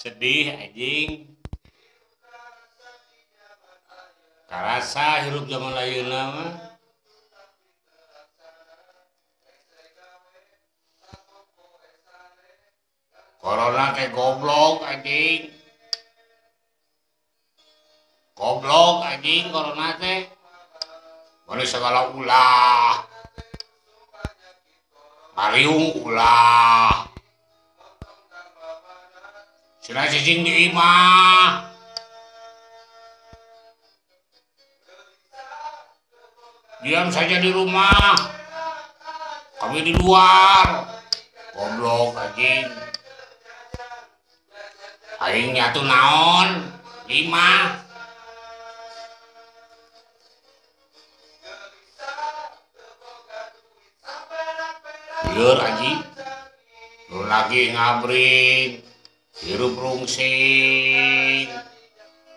Sedih anjing. Karasa hirup zaman ayeuna mah. Corona kayak goblok anjing. Goblok anjing corona teh. Mana segala ulah. Mariung ulah. Sina cicing di imah. Diam saja di rumah. Kami di luar. Goblok anjing. Aing nyatu naon? 5. Lieur anjing. Lu lagi ngabring. Hirup rungsing.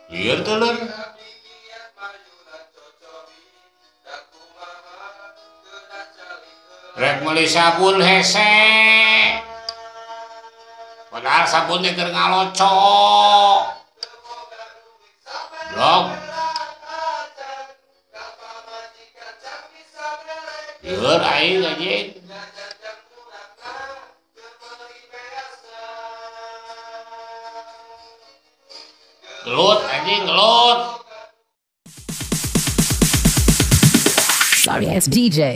Lieur telur. Rek meuli sabun hese. Padahal sabun teh keur ngaloco. Blok. Lieur aing anjing. Gelut anjing gelut. Sorry ass DJ.